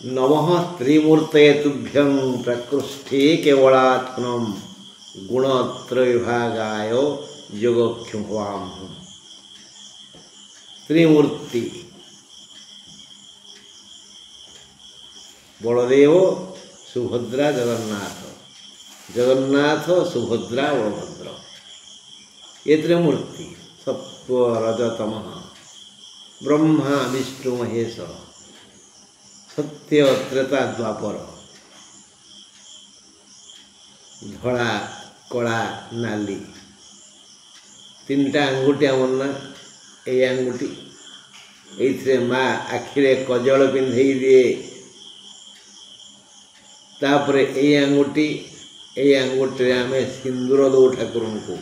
नमः त्रिमूर्तये तुभ्यं प्रकृष्टे केवलात्मनं गुणत्रयविभागाय योगक्षुवाम्। त्रिमूर्ति बलदेव सुभद्रा जगन्नाथ, जगन्नाथ सुभद्रा बलभद्र, ये त्रिमूर्ति सत्व रजतम ब्रह्मा विष्णु महेश सत्य त्रेता द्वापर धड़ा कला नाली तीनटा आंगुठी आमर ना ये आंगुठी ये माँ आखिरे कजल पिंधे दिए तापरे ये आंगुठी आम सिंदूर दौ ठाकुर को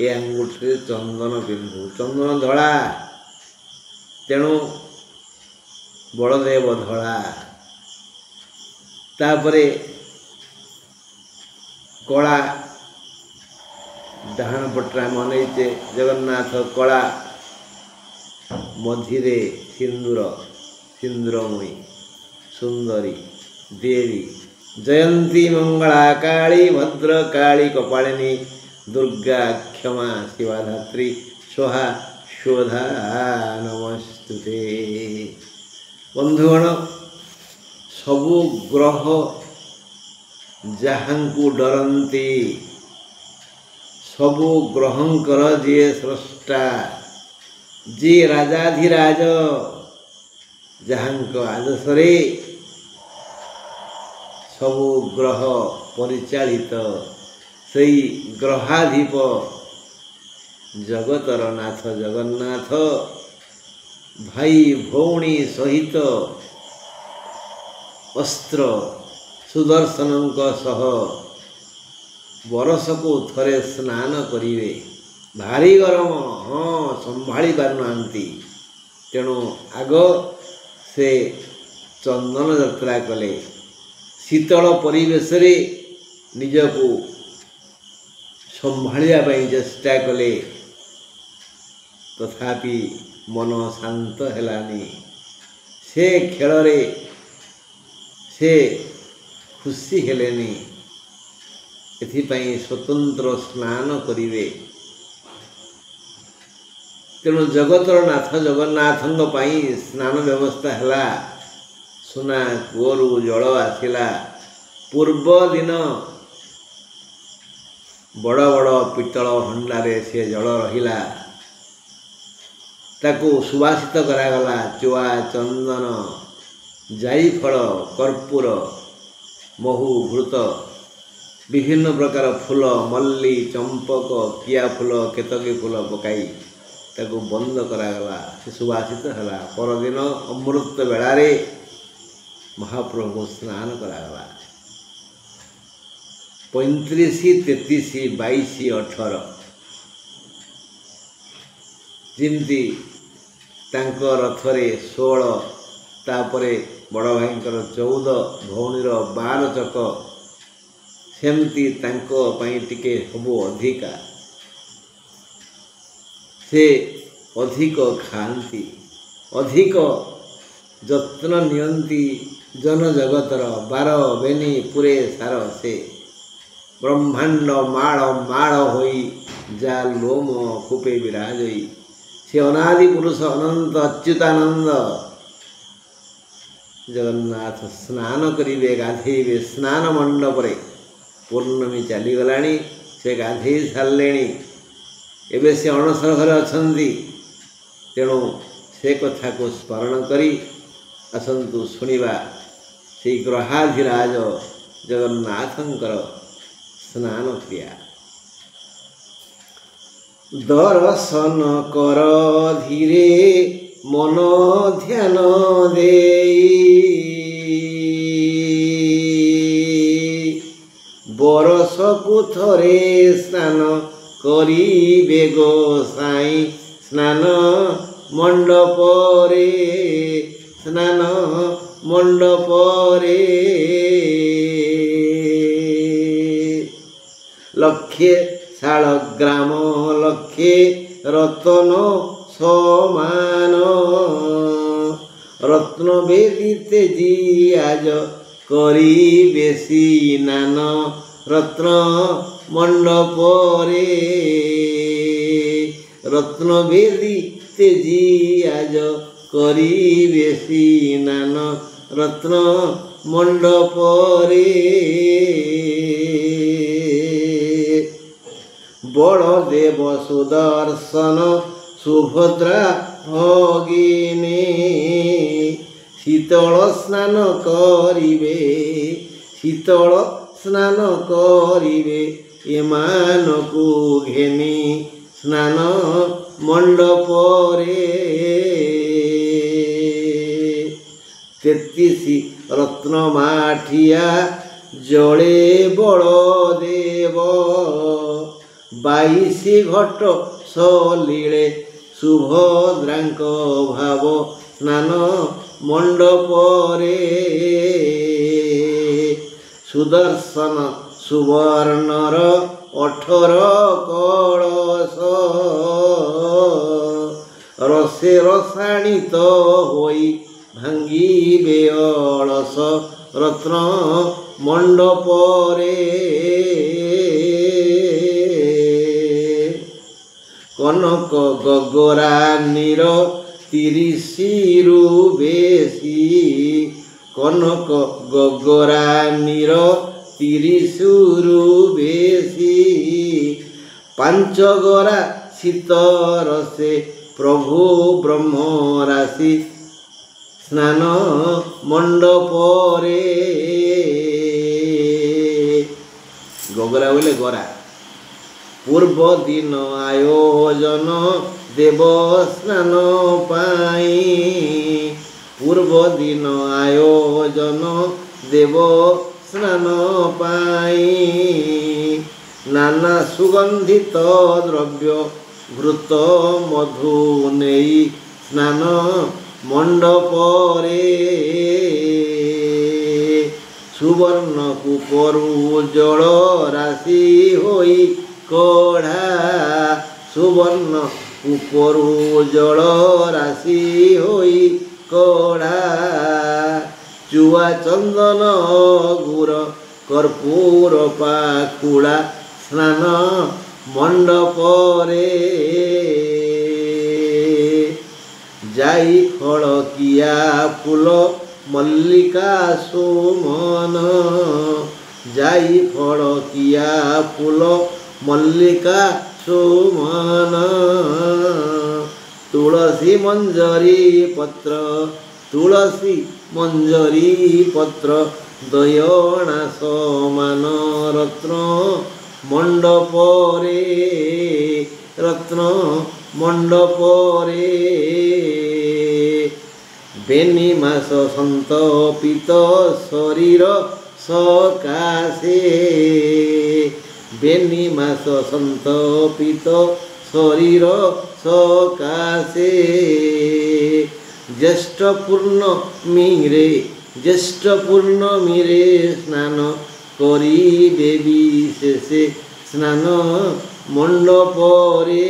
ये आंगुठी चंदन पिंधु चंदन धड़ा तेणु बलदेव धड़ा तापरे कला डाहाण पटरा मनईचे जगन्नाथ कला मझिरे सिंदूर सिंदूरमयी सुंदरी देवी जयंती मंगला काली भद्रकाली कपालिनी दुर्गा क्षमा शिवाधात्री स्वाहा शोधा नमस्तुते। बंधुगण सबु ग्रह जहाँकु डरती सबु ग्रहंकर जी स्रष्टा जी राजाधिराज जहाँक आदेशरे सबु ग्रह परिचालित सही ग्रहाधिप जगतर नाथ जगन्नाथ भाई भौणी सहित अस्त्र सुदर्शन सह बरस को थरे स्नान करिवे भारी गरम हाँ संभाली पारनांती तेणु आग से चंदन यात्रा कले शीतल परिवेश रे निजको संभालिया चेष्टा कले तथापि मन शांत हेलानी से खेल रे से खुशी हेलेनी एथिपाई स्वतंत्र स्नान करिवे तेणु जगतर नाथ जगन्नाथंग पाई स्नान व्यवस्था हैला सुना कूअरु जल आसिला पूर्व दिन बड़ बड़ पितल हंडारे से जल रहिला ताकू सुवासित करागला चुआ चंदन जाईफल कर्पूर महु घृत विभिन्न प्रकार फूल मल्ली चंपक किया फूल केतकी फूल पकाई ताकू बंद करागला से सुवासित हैला परदिन अमृत बेलारे महाप्रभु स्नान करागला 35 33 22 18 जिमती तांको रथरे 16 तापरे बड़ भाईंकर 14 भौणीर 12 चक सेमती तांको पाई टिके हबो अधिका से अधिक खाती अधिक जत्न नियंती जन जगतर 12 बेनी पुरे सार से ब्रह्मांड माड़ माड़ होई जा लोम कूपे विराजई से अनादि पुरुष अनंत अच्युतानंद जगन्नाथ स्नान करिवे गाधेइबे स्नान मंडप रे पूर्णमी चलीगलाणी से गाधेई सारेणी एबे से अणसर घरे अछंती तेणु से कथा को स्मरण करी आसंतु शुणिबा से ग्रहाधिराज जगन्नाथंकर स्नान क्रिया दर्शन कर धीरे मन ध्यान देई बरस को थरे स्नान करिबे गोसाई स्नान मंडप रे स्नान मंडप रे लक्षे शालग्राम लक्षे रतन समान रत्न बेदी तेजी आज करिबे स्नान रत्न मंडपरे रत्न बेदी तेजी आज करिबे स्नान रत्न मंडपरे बलदेव सुदर्शन सुभद्रा भगिनी शीतल स्नान करिबे शीतल स्नान करिबे एमानकु घेनी स्नान मंडपरे 33 रत्न माठिया जले बलदेव 22 घट सलीले सुभद्रांक भाव स्नान मंडपरे सुदर्शन सुवर्णर 18 कलश रसे रसाणित होई भांगिबे अलस रत्न मंडपरे कनक गगरानीर 30 बेसी कनक गगरानीर 30 बेसी 5 गरा शीतर से प्रभु ब्रह्म राशि स्नान मंडपरे गगरा बोले गरा पूर्व दिन आयोजन देव स्नान पाई पूर्व दिन आयोजन देव स्नान पाई नाना सुगंधित द्रव्य घृत मधु नेई स्नान मंडपरे सुवर्ण कुपरु जल राशि होई कढ़ा सुवर्ण कुपरु जल राशि होई कढ़ा चुआ चंदन गुर कर्पूर पाकुड़ा स्नान मंडपरे जाई खड़किया फूल मल्लिका सुमन जाई खड़किया फूल मल्लिका सुमन तुलसी मंजरी पत्र दयणा समान रत्न मंडपरे बेनी मास संतपित शरीर सकाशे बेनी मास संतपित शरीर सकाशे ज्येष्ठ पूर्णमीरे स्नान करिबे विशेषे स्नान मंडपरे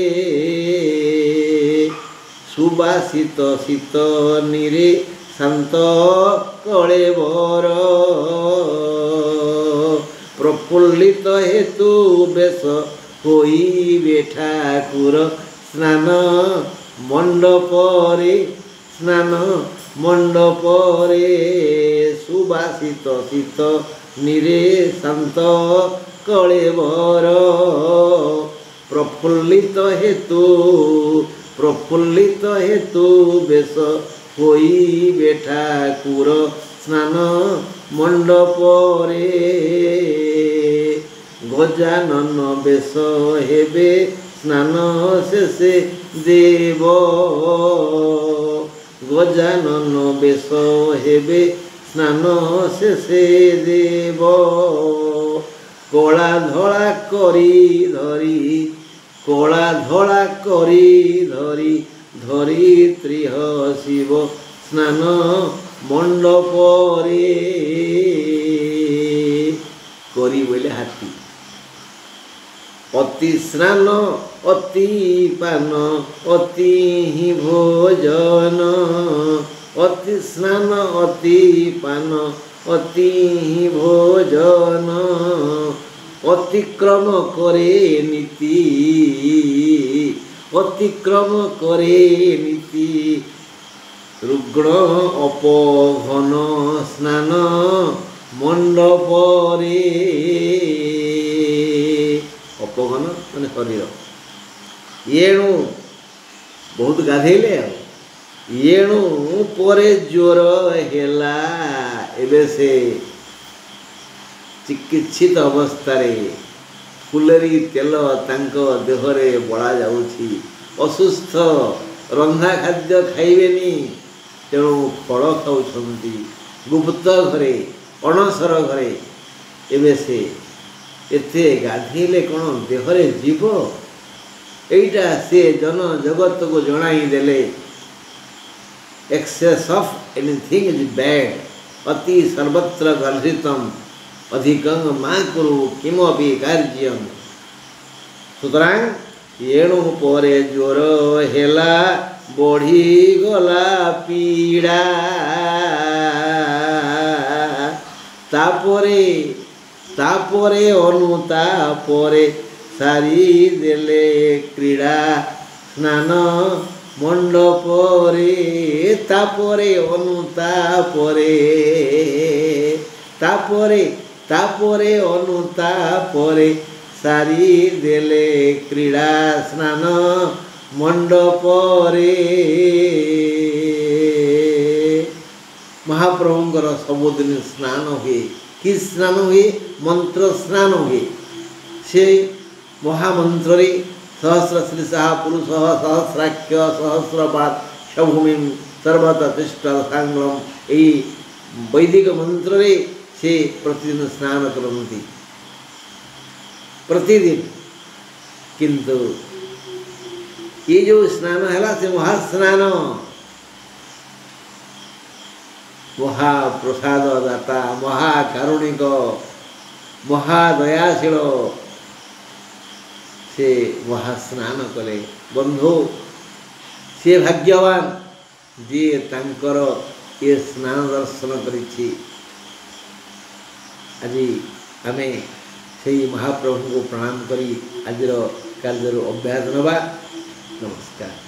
सुबासित शीत निरे शांत कलेवर प्रफुल्लित हेतु बेश होइबे ठाकुर स्नान मंडपरे सुबासित शीत निरे शांत कलेवर प्रफुल्लित हेतु बेश होइबे ठाकुर स्नान मंडपरे गजानन बेश हेबे स्नान शेषे देव गजानन बेश हेबे स्नान शेषे देव कला धला करी धरी धरित्री हसिब स्नान मंडपरे करी बोले हाथी अति स्नान अति पान अति ही भोजन ଅତି ସ୍ନାନ ଅତି ପାନ ଅତି ଭୋଜନ ଅତିକ୍ରମ କରେ ନୀତି ଅତିକ୍ରମ କରେ ନୀତି ରୁଗ୍ଣ ଅପଘନ ସ୍ନାନ ମଣ୍ଡପରେ ଅପଘନ ମାନେ ଶରୀର ଏଣୁ ବହୁତ ଗାଧେଇଲେ ଆଉ ଏଣୁ ପରେ ଜ୍ୱର ହେଲା ଏବେ ସେ ଚିକିତ୍ସିତ ଅବସ୍ଥାରେ ଫୁଲେରୀ ତେଲ ତାଙ୍କ ଦେହରେ ବଳା ଯାଉଛି ଅସୁସ୍ଥ ରନ୍ଧା ଖାଦ୍ୟ ଖାଇବେନି ତେଣୁ ଫଳ ଖାଉଛନ୍ତି ଗୁପ୍ତ ଘରେ ଅଣସର ଘରେ ଏବେ ସେ ଏତେ ଗାଧେଇଲେ କ'ଣ ଦେହରେ ଯିବ ଏଇଟା ସେ ଜନ ଜଗତକୁ ଜଣାଇ ଦେଲେ excess of anything is bad ଅତି ସର୍ବତ୍ର ଗର୍ହିତମ୍ ଅଧିକଂ ମା କୁରୁ କିମପି କାର୍ଯ୍ୟମ୍ ସୁତରାଂ ଏଣୁ ପରେ ଜ୍ୱର ହେଲା ବଢ଼ିଗଲା ପୀଡ଼ା ତାପରେ ଅନୁତାପରେ ସାରି ଦେଲେ କ୍ରୀଡ଼ା ସ୍ନାନ ମଣ୍ଡପରେ ତାପରେ ଅନୁତାପରେ ସାରି ଦେଲେ କ୍ରୀଡ଼ା ସ୍ନାନ ମଣ୍ଡପରେ ମହାପ୍ରଭୁଙ୍କର ସବୁଦିନ ସ୍ନାନ ହୁଏ କି ସ୍ନାନ ହୁଏ ମନ୍ତ୍ର ସ୍ନାନ ହୁଏ ସେ ମହାମନ୍ତ୍ରରେ सहस्र श्रीशः पुरुष सहस्राख्य सहस्रपाद शभूमि सर्वततिष्ठ सांगलम यही वैदिक मंत्र से प्रतिदिन स्नान करती प्रतिदिन किंतु ये जो स्नान है से महास्नान महाप्रसाद दाता महाकारुणिक महादयाशील से महास्नान कले बंधु से भाग्यवान जी तांकर ये स्नान दर्शन करिछि आज आमे से महाप्रभु को प्रणाम करी आज कार्य अभ्यास नवा नमस्कार।